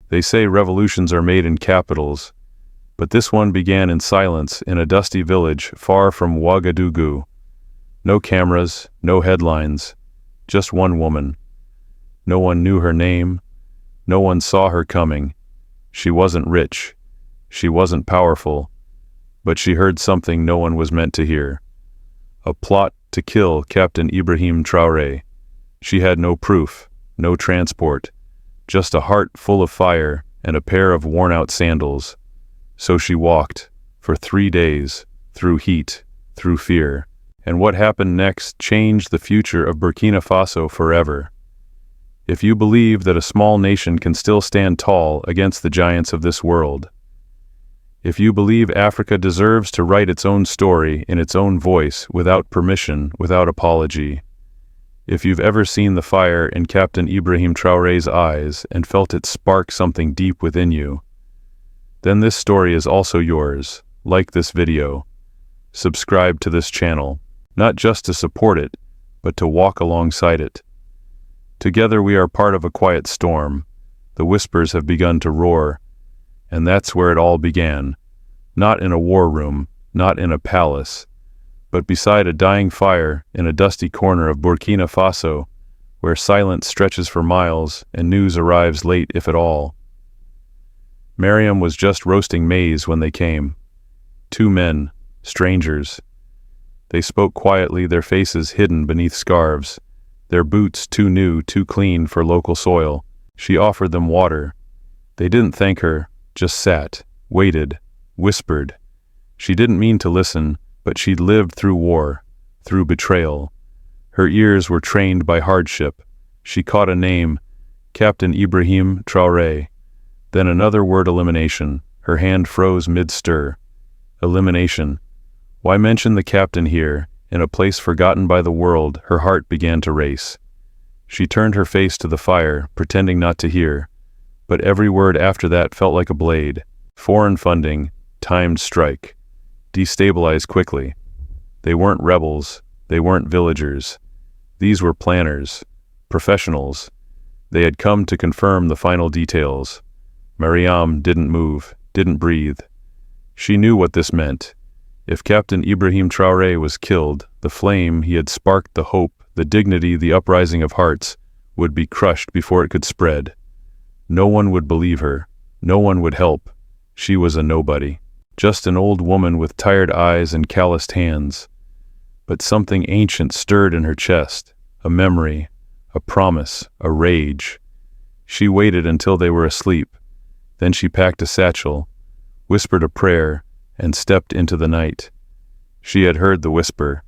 They say revolutions are made in capitals, but this one began in silence in a dusty village far from Ouagadougou. No cameras, no headlines, just one woman. No one knew her name. No one saw her coming. She wasn't rich. She wasn't powerful. But she heard something no one was meant to hear. A plot to kill Captain Ibrahim Traoré. She had no proof, no transport, just a heart full of fire and a pair of worn-out sandals. So she walked, for 3 days, through heat, through fear. And what happened next changed the future of Burkina Faso forever. If you believe that a small nation can still stand tall against the giants of this world, if you believe Africa deserves to write its own story in its own voice without permission, without apology, if you've ever seen the fire in Captain Ibrahim Traoré's eyes and felt it spark something deep within you, then this story is also yours. Like this video. Subscribe to this channel, not just to support it, but to walk alongside it. Together we are part of a quiet storm. The whispers have begun to roar, and that's where it all began. Not in a war room, not in a palace, but beside a dying fire in a dusty corner of Burkina Faso, where silence stretches for miles and news arrives late if at all. Mariam was just roasting maize when they came. 2 men, strangers. They spoke quietly, their faces hidden beneath scarves, their boots too new, too clean for local soil. She offered them water. They didn't thank her, just sat, waited, whispered. She didn't mean to listen, but she'd lived through war, through betrayal. Her ears were trained by hardship. She caught a name, Captain Ibrahim Traoré. Then another word, elimination. Her hand froze mid-stir. Elimination. Why mention the captain here? In a place forgotten by the world, her heart began to race. She turned her face to the fire, pretending not to hear. But every word after that felt like a blade. Foreign funding, timed strike. Destabilize quickly. They weren't rebels. They weren't villagers. These were planners, professionals. They had come to confirm the final details. Mariam didn't move, didn't breathe. She knew what this meant. If Captain Ibrahim Traoré was killed, the flame he had sparked, the hope, the dignity, the uprising of hearts, would be crushed before it could spread. No one would believe her. No one would help. She was a nobody. Just an old woman with tired eyes and calloused hands. But something ancient stirred in her chest. A memory, a promise, a rage. She waited until they were asleep. Then she packed a satchel, whispered a prayer, and stepped into the night. She had heard the whisper.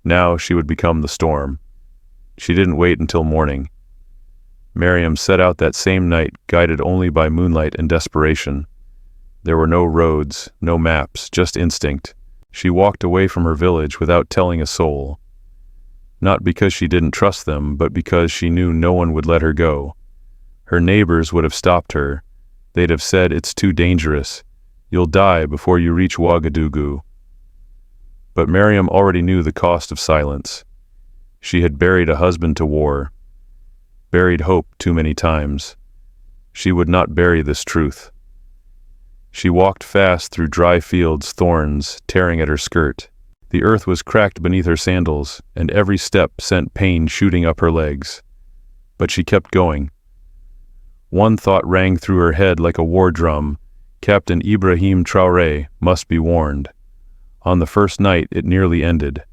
Now she would become the storm. She didn't wait until morning. Mariam set out that same night, guided only by moonlight and desperation. There were no roads, no maps, just instinct. She walked away from her village without telling a soul. Not because she didn't trust them, but because she knew no one would let her go. Her neighbors would have stopped her. They'd have said, "It's too dangerous. You'll die before you reach Ouagadougou." But Mariam already knew the cost of silence. She had buried a husband to war, buried hope too many times. She would not bury this truth. She walked fast through dry fields, thorns tearing at her skirt. The earth was cracked beneath her sandals, and every step sent pain shooting up her legs. But she kept going. One thought rang through her head like a war drum. Captain Ibrahim Traoré must be warned. On the first night, it nearly ended.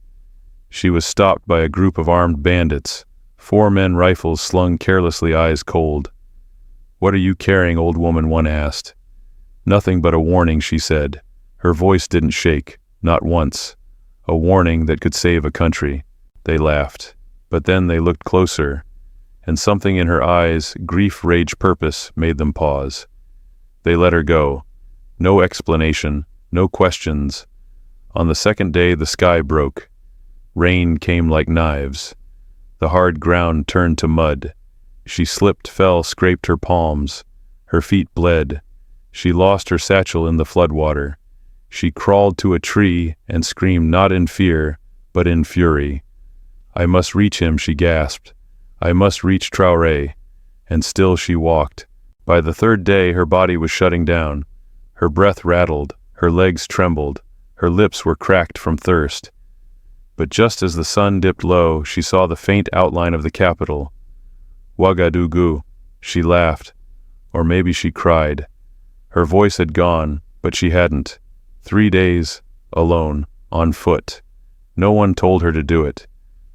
She was stopped by a group of armed bandits, 4 men, rifles slung carelessly, eyes cold. "What are you carrying, old woman?" one asked. "Nothing but a warning," she said. Her voice didn't shake, not once. A warning that could save a country. They laughed. But then they looked closer, and something in her eyes, grief, rage, purpose, made them pause. They let her go. No explanation, no questions. On the second day, the sky broke. Rain came like knives. The hard ground turned to mud. She slipped, fell, scraped her palms. Her feet bled. She lost her satchel in the floodwater. She crawled to a tree and screamed, not in fear, but in fury. "I must reach him," she gasped. "I must reach Traoré." And still she walked, By the third day, her body was shutting down. Her breath rattled, her legs trembled, her lips were cracked from thirst. But just as the sun dipped low, she saw the faint outline of the capital. Ouagadougou, she laughed. Or maybe she cried. Her voice had gone, but she hadn't. 3 days, alone, on foot. No one told her to do it.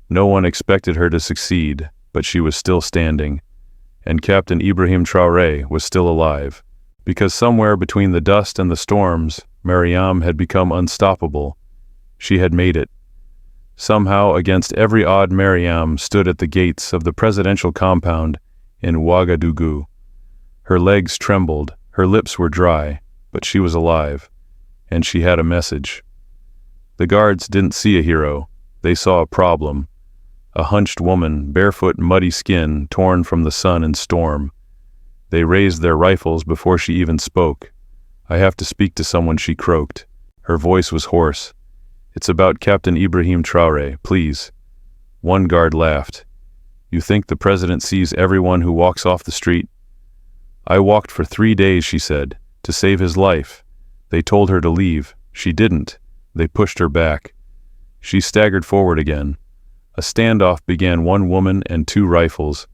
No one expected her to succeed, but she was still standing. And Captain Ibrahim Traoré was still alive. Because somewhere between the dust and the storms, Mariam had become unstoppable. She had made it. Somehow, against every odd, Mariam stood at the gates of the presidential compound in Ouagadougou. Her legs trembled, her lips were dry, but she was alive, and she had a message. The guards didn't see a hero, they saw a problem. A hunched woman, barefoot, muddy skin, torn from the sun and storm. They raised their rifles before she even spoke. "I have to speak to someone," she croaked. Her voice was hoarse. "It's about Captain Ibrahim Traoré, please." One guard laughed. "You think the president sees everyone who walks off the street?" "I walked for 3 days," she said, "to save his life. They told her to leave. She didn't. They pushed her back." She staggered forward again. A standoff began, 1 woman and 2 rifles.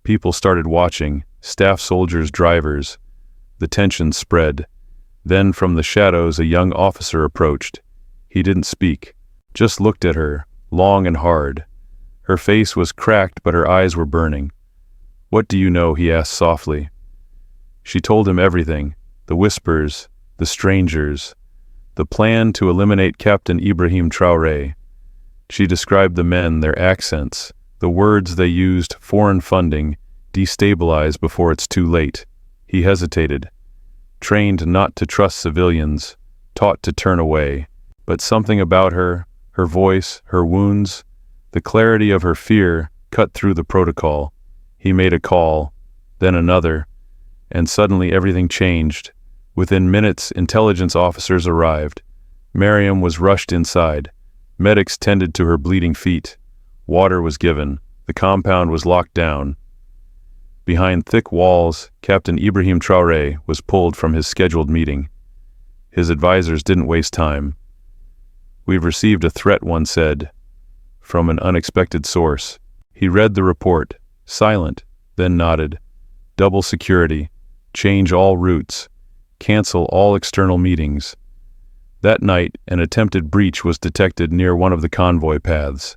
People started watching, staff soldiers, drivers. The tension spread. Then from the shadows a young officer approached. He didn't speak, just looked at her, long and hard. Her face was cracked, but her eyes were burning. "What do you know?" he asked softly. She told him everything, the whispers, the strangers, the plan to eliminate Captain Ibrahim Traoré. She described the men, their accents, the words they used, foreign funding, destabilize before it's too late. He hesitated, trained not to trust civilians, taught to turn away. But something about her, her voice, her wounds, the clarity of her fear cut through the protocol. He made a call, then another, and suddenly everything changed. Within minutes, intelligence officers arrived. Mariam was rushed inside. Medics tended to her bleeding feet. Water was given. The compound was locked down. Behind thick walls, Captain Ibrahim Traoré was pulled from his scheduled meeting. His advisors didn't waste time. "We've received a threat," one said, from an unexpected source. He read the report, silent, then nodded. "Double security. Change all routes. Cancel all external meetings." That night, an attempted breach was detected near one of the convoy paths.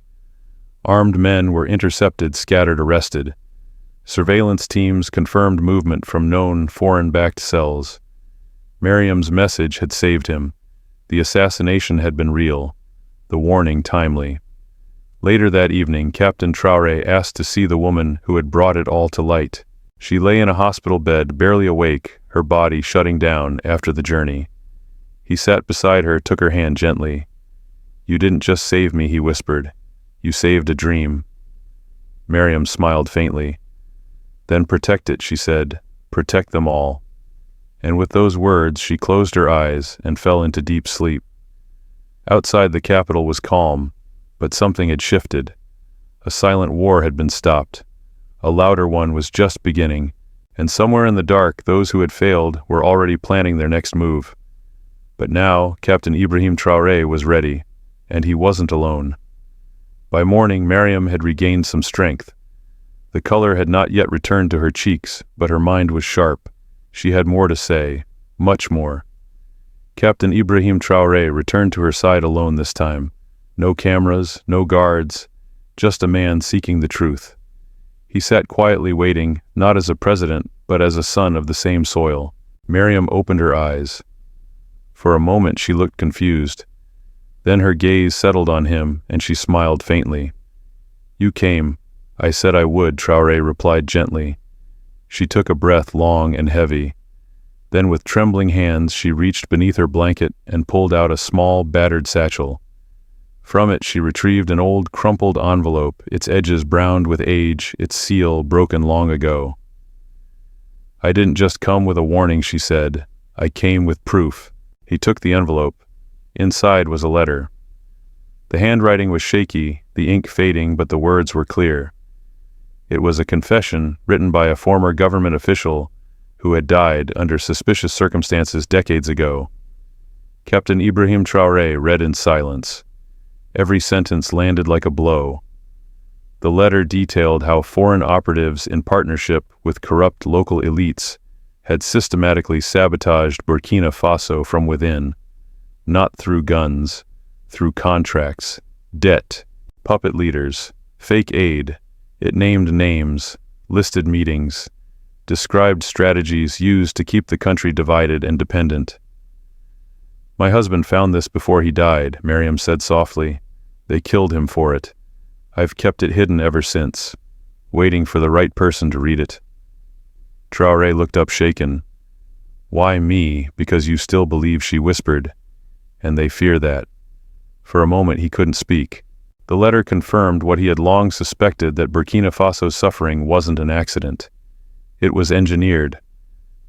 Armed men were intercepted, scattered, arrested. Surveillance teams confirmed movement from known foreign-backed cells. Mariam's message had saved him. The assassination had been real, the warning timely. Later that evening, Captain Traoré asked to see the woman who had brought it all to light. She lay in a hospital bed, barely awake, her body shutting down after the journey. He sat beside her, took her hand gently. "You didn't just save me," he whispered. "You saved a dream." Mariam smiled faintly. "Then protect it," she said. "Protect them all." And with those words, she closed her eyes and fell into deep sleep. Outside the capital was calm, but something had shifted. A silent war had been stopped. A louder one was just beginning, and somewhere in the dark, those who had failed were already planning their next move. But now, Captain Ibrahim Traoré was ready, and he wasn't alone. By morning, Mariam had regained some strength. The color had not yet returned to her cheeks, but her mind was sharp. She had more to say, much more. Captain Ibrahim Traoré returned to her side alone this time. No cameras, no guards, just a man seeking the truth. He sat quietly waiting, not as a president, but as a son of the same soil. Mariam opened her eyes. For a moment she looked confused. Then her gaze settled on him, and she smiled faintly. "You came. I said I would," Traoré replied gently. She took a breath, long and heavy. Then with trembling hands she reached beneath her blanket and pulled out a small, battered satchel. From it she retrieved an old, crumpled envelope, its edges browned with age, its seal broken long ago. "I didn't just come with a warning," she said. "I came with proof." He took the envelope. Inside was a letter. The handwriting was shaky, the ink fading, but the words were clear. It was a confession written by a former government official who had died under suspicious circumstances decades ago. Captain Ibrahim Traoré read in silence. Every sentence landed like a blow. The letter detailed how foreign operatives in partnership with corrupt local elites had systematically sabotaged Burkina Faso from within, not through guns, through contracts, debt, puppet leaders, fake aid. It named names, listed meetings, described strategies used to keep the country divided and dependent. "My husband found this before he died," Miriam said softly. "They killed him for it. I've kept it hidden ever since, waiting for the right person to read it." Traoré looked up shaken. "Why me? Because you still believe," she whispered. "And they fear that." For a moment he couldn't speak. The letter confirmed what he had long suspected, that Burkina Faso's suffering wasn't an accident. It was engineered.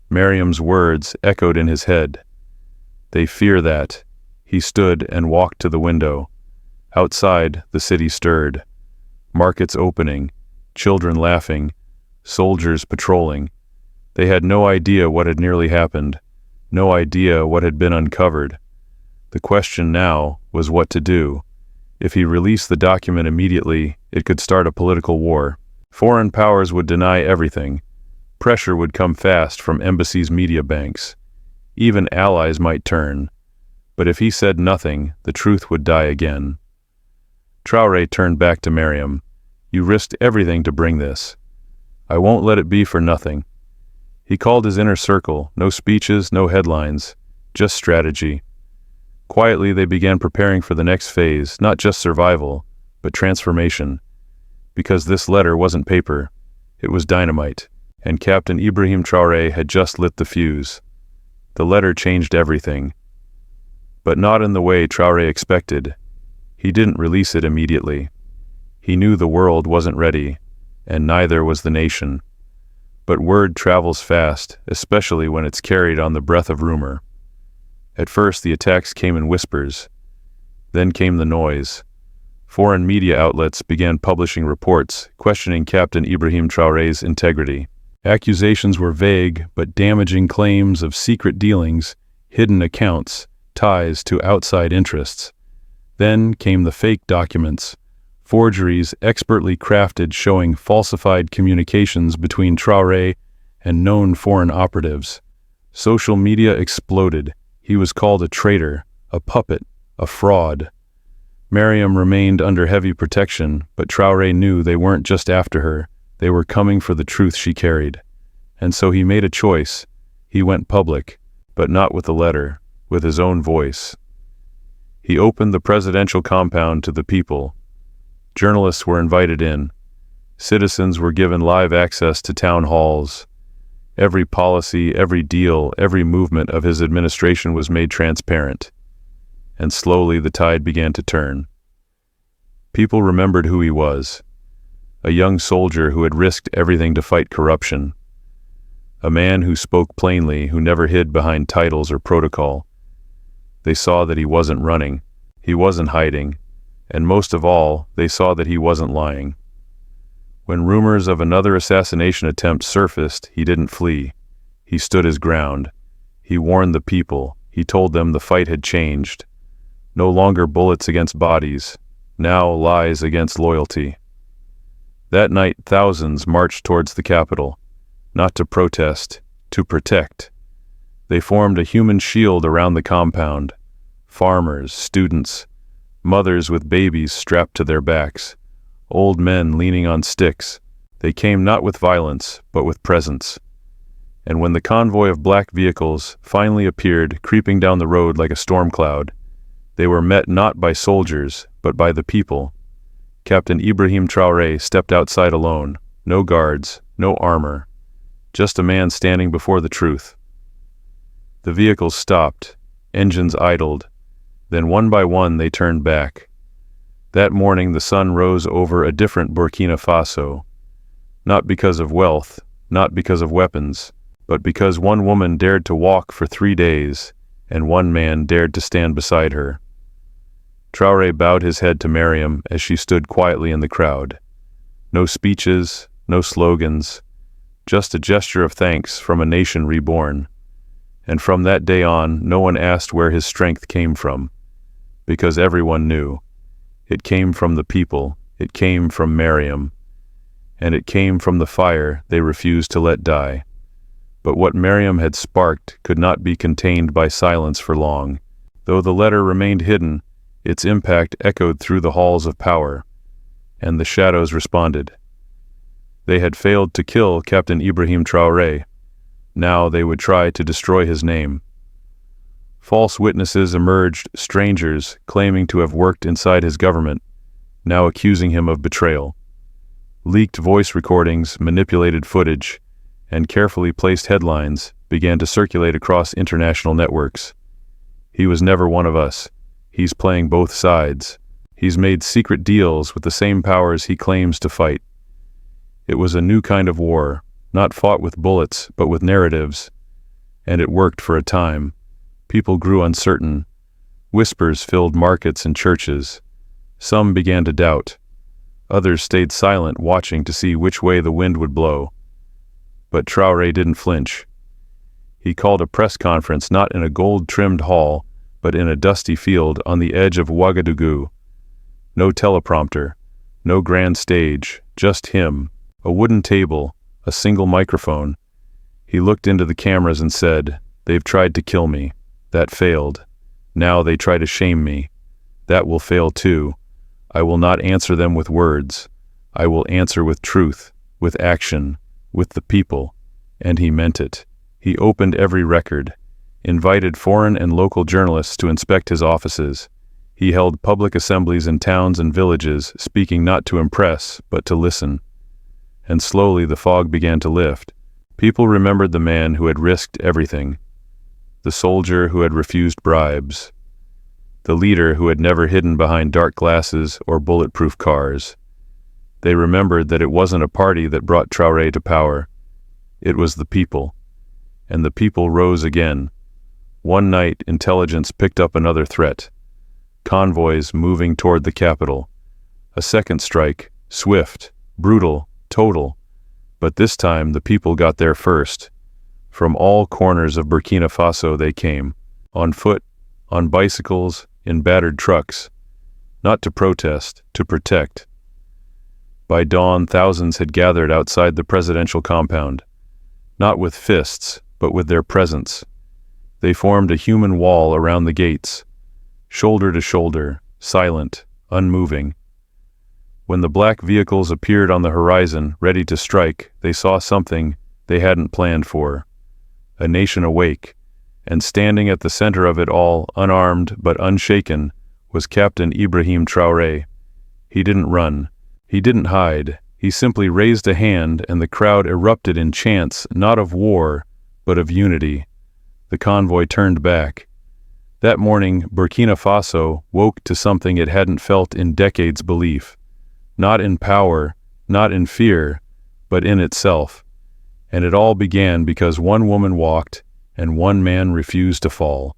Miriam's words echoed in his head. "They fear that." He stood and walked to the window. Outside, the city stirred. Markets opening, children laughing, soldiers patrolling. They had no idea what had nearly happened, no idea what had been uncovered. The question now was what to do. If he released the document immediately, it could start a political war. Foreign powers would deny everything. Pressure would come fast from embassies, media banks. Even allies might turn. But if he said nothing, the truth would die again. Traoré turned back to Miriam. "You risked everything to bring this. I won't let it be for nothing." He called his inner circle. No speeches, no headlines, just strategy. Quietly, they began preparing for the next phase, not just survival, but transformation. Because this letter wasn't paper, it was dynamite, and Captain Ibrahim Traoré had just lit the fuse. The letter changed everything. But not in the way Traoré expected. He didn't release it immediately. He knew the world wasn't ready, and neither was the nation. But word travels fast, especially when it's carried on the breath of rumor. At first, the attacks came in whispers. Then came the noise. Foreign media outlets began publishing reports, questioning Captain Ibrahim Traoré's integrity. Accusations were vague but damaging claims of secret dealings, hidden accounts, ties to outside interests. Then came the fake documents, forgeries expertly crafted showing falsified communications between Traoré and known foreign operatives. Social media exploded. He was called a traitor, a puppet, a fraud. Miriam remained under heavy protection, but Traoré knew they weren't just after her. They were coming for the truth she carried. And so he made a choice. He went public, but not with the letter, with his own voice. He opened the presidential compound to the people. Journalists were invited in. Citizens were given live access to town halls. Every policy, every deal, every movement of his administration was made transparent. And slowly the tide began to turn. People remembered who he was. A young soldier who had risked everything to fight corruption. A man who spoke plainly, who never hid behind titles or protocol. They saw that he wasn't running. He wasn't hiding. And most of all, they saw that he wasn't lying. When rumors of another assassination attempt surfaced, he didn't flee. He stood his ground. He warned the people. He told them the fight had changed. No longer bullets against bodies. Now lies against loyalty. That night, thousands marched towards the capital, not to protest, to protect. They formed a human shield around the compound. Farmers, students, mothers with babies strapped to their backs, old men leaning on sticks. They came not with violence, but with presence. And when the convoy of black vehicles finally appeared, creeping down the road like a storm cloud, they were met not by soldiers, but by the people. Captain Ibrahim Traoré stepped outside alone, no guards, no armor, just a man standing before the truth. The vehicles stopped, engines idled, then one by one they turned back. That morning the sun rose over a different Burkina Faso, not because of wealth, not because of weapons, but because one woman dared to walk for 3 days, and one man dared to stand beside her. Traoré bowed his head to Miriam as she stood quietly in the crowd. No speeches, no slogans, just a gesture of thanks from a nation reborn. And from that day on, no one asked where his strength came from, because everyone knew. It came from the people, it came from Mariam, and it came from the fire they refused to let die. But what Mariam had sparked could not be contained by silence for long. Though the letter remained hidden, its impact echoed through the halls of power, and the shadows responded. They had failed to kill Captain Ibrahim Traoré. Now they would try to destroy his name. False witnesses emerged, strangers claiming to have worked inside his government, now accusing him of betrayal. Leaked voice recordings, manipulated footage, and carefully placed headlines began to circulate across international networks. He was never one of us. He's playing both sides. He's made secret deals with the same powers he claims to fight. It was a new kind of war, not fought with bullets, but with narratives. And it worked for a time. People grew uncertain. Whispers filled markets and churches. Some began to doubt. Others stayed silent, watching to see which way the wind would blow. But Traoré didn't flinch. He called a press conference not in a gold-trimmed hall, but in a dusty field on the edge of Ouagadougou. No teleprompter, no grand stage, just him, a wooden table, a single microphone. He looked into the cameras and said, "They've tried to kill me. That failed. Now they try to shame me. That will fail too. I will not answer them with words. I will answer with truth, with action, with the people." And he meant it. He opened every record, invited foreign and local journalists to inspect his offices. He held public assemblies in towns and villages, speaking not to impress, but to listen. And slowly the fog began to lift. People remembered the man who had risked everything, the soldier who had refused bribes, the leader who had never hidden behind dark glasses or bulletproof cars. They remembered that it wasn't a party that brought Traoré to power. It was the people. And the people rose again. One night, intelligence picked up another threat. Convoys moving toward the capital. A second strike, swift, brutal, total. But this time the people got there first. From all corners of Burkina Faso they came, on foot, on bicycles, in battered trucks. Not to protest, to protect. By dawn, thousands had gathered outside the presidential compound. Not with fists, but with their presence. They formed a human wall around the gates, shoulder to shoulder, silent, unmoving. When the black vehicles appeared on the horizon, ready to strike, they saw something they hadn't planned for. A nation awake, and standing at the center of it all, unarmed but unshaken, was Captain Ibrahim Traoré. He didn't run. He didn't hide. He simply raised a hand, and the crowd erupted in chants, not of war, but of unity. The convoy turned back. That morning, Burkina Faso woke to something it hadn't felt in decades: belief. Not in power, not in fear, but in itself. And it all began because one woman walked, and one man refused to fall.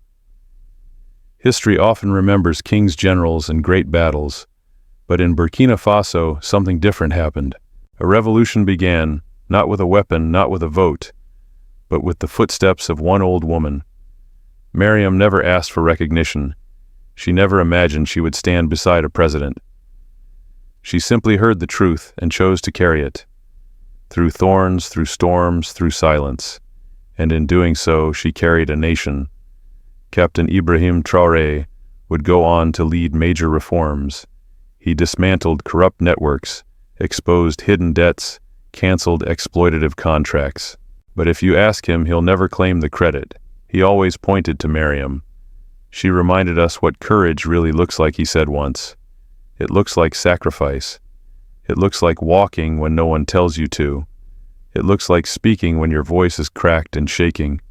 History often remembers kings, generals, and great battles. But in Burkina Faso, something different happened. A revolution began, not with a weapon, not with a vote, but with the footsteps of one old woman. Mariam never asked for recognition. She never imagined she would stand beside a president. She simply heard the truth and chose to carry it. Through thorns, through storms, through silence. And in doing so, she carried a nation. Captain Ibrahim Traoré would go on to lead major reforms. He dismantled corrupt networks, exposed hidden debts, canceled exploitative contracts. But if you ask him, he'll never claim the credit. He always pointed to Mariam. She reminded us what courage really looks like, he said once. It looks like sacrifice. It looks like walking when no one tells you to. It looks like speaking when your voice is cracked and shaking.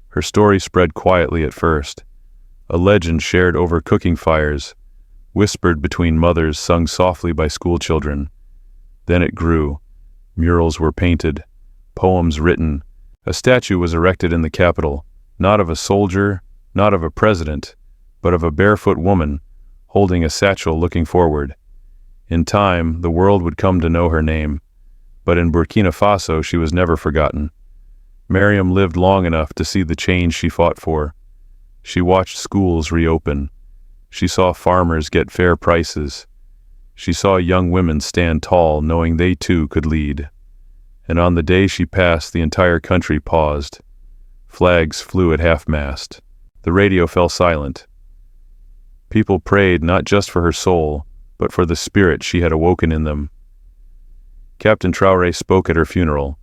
Her story spread quietly at first. A legend shared over cooking fires, whispered between mothers, sung softly by schoolchildren. Then it grew. Murals were painted, poems written. A statue was erected in the capital, not of a soldier, not of a president, but of a barefoot woman, holding a satchel looking forward. In time, the world would come to know her name. But in Burkina Faso, she was never forgotten. Mariam lived long enough to see the change she fought for. She watched schools reopen. She saw farmers get fair prices. She saw young women stand tall, knowing they too could lead. And on the day she passed, the entire country paused. Flags flew at half-mast. The radio fell silent. People prayed not just for her soul, but for the spirit she had awoken in them. Captain Traore spoke at her funeral,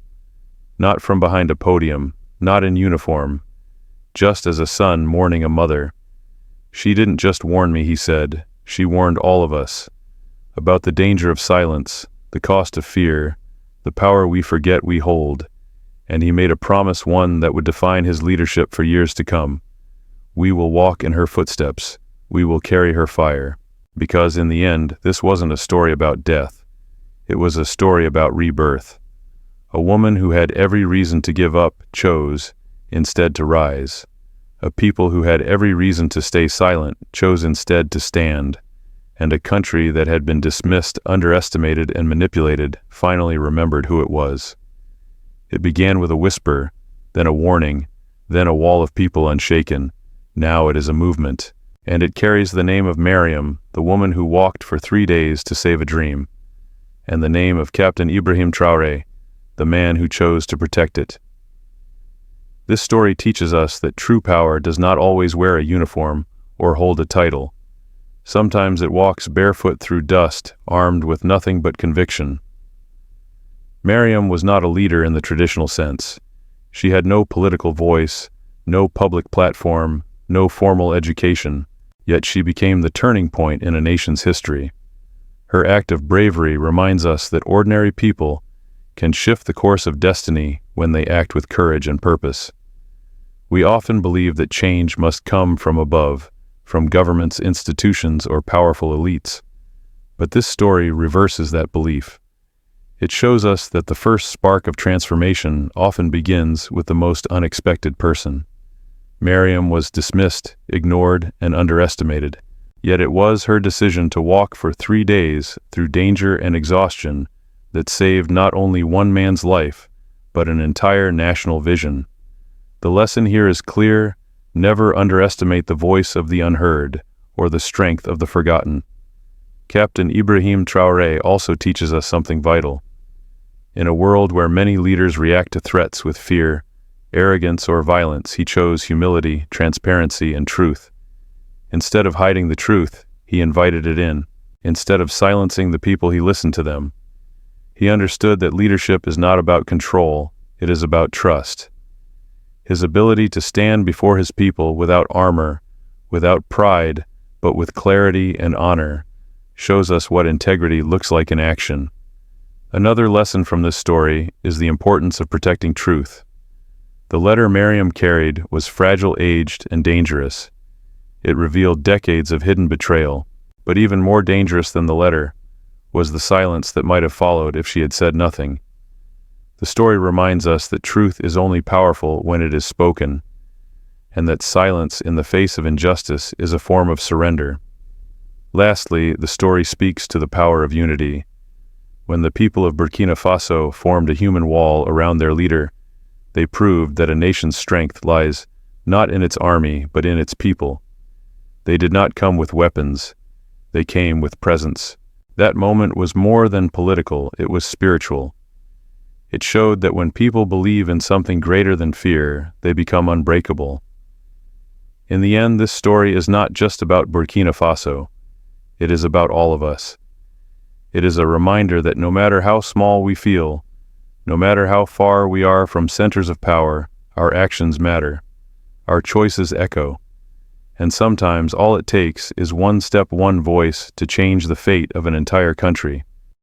not from behind a podium, not in uniform, just as a son mourning a mother. She didn't just warn me, he said, she warned all of us, about the danger of silence, the cost of fear, the power we forget we hold, and he made a promise, one that would define his leadership for years to come. We will walk in her footsteps, we will carry her fire, because in the end, this wasn't a story about death. It was a story about rebirth. A woman who had every reason to give up chose instead to rise. A people who had every reason to stay silent chose instead to stand. And a country that had been dismissed, underestimated, and manipulated finally remembered who it was. It began with a whisper, then a warning, then a wall of people unshaken. Now it is a movement, and it carries the name of Mariam, the woman who walked for 3 days to save a dream, and the name of Captain Ibrahim Traoré, the man who chose to protect it. This story teaches us that true power does not always wear a uniform or hold a title. Sometimes it walks barefoot through dust, armed with nothing but conviction. Mariam was not a leader in the traditional sense. She had no political voice, no public platform, no formal education, yet she became the turning point in a nation's history. Her act of bravery reminds us that ordinary people can shift the course of destiny when they act with courage and purpose. We often believe that change must come from above, from governments, institutions, or powerful elites. But this story reverses that belief. It shows us that the first spark of transformation often begins with the most unexpected person. Mariam was dismissed, ignored, and underestimated. Yet it was her decision to walk for 3 days through danger and exhaustion that saved not only one man's life, but an entire national vision. The lesson here is clear: never underestimate the voice of the unheard or the strength of the forgotten. Captain Ibrahim Traoré also teaches us something vital. In a world where many leaders react to threats with fear, arrogance, or violence, he chose humility, transparency, and truth. Instead of hiding the truth, he invited it in. Instead of silencing the people, he listened to them. He understood that leadership is not about control, it is about trust. His ability to stand before his people without armor, without pride, but with clarity and honor, shows us what integrity looks like in action. Another lesson from this story is the importance of protecting truth. The letter Mariam carried was fragile, aged, and dangerous. It revealed decades of hidden betrayal, but even more dangerous than the letter was the silence that might have followed if she had said nothing. The story reminds us that truth is only powerful when it is spoken, and that silence in the face of injustice is a form of surrender. Lastly, the story speaks to the power of unity. When the people of Burkina Faso formed a human wall around their leader, they proved that a nation's strength lies not in its army, but in its people. They did not come with weapons, they came with presence. That moment was more than political, it was spiritual. It showed that when people believe in something greater than fear, they become unbreakable. In the end, this story is not just about Burkina Faso. It is about all of us. It is a reminder that no matter how small we feel, no matter how far we are from centers of power, our actions matter. Our choices echo. And sometimes all it takes is one step, one voice to change the fate of an entire country.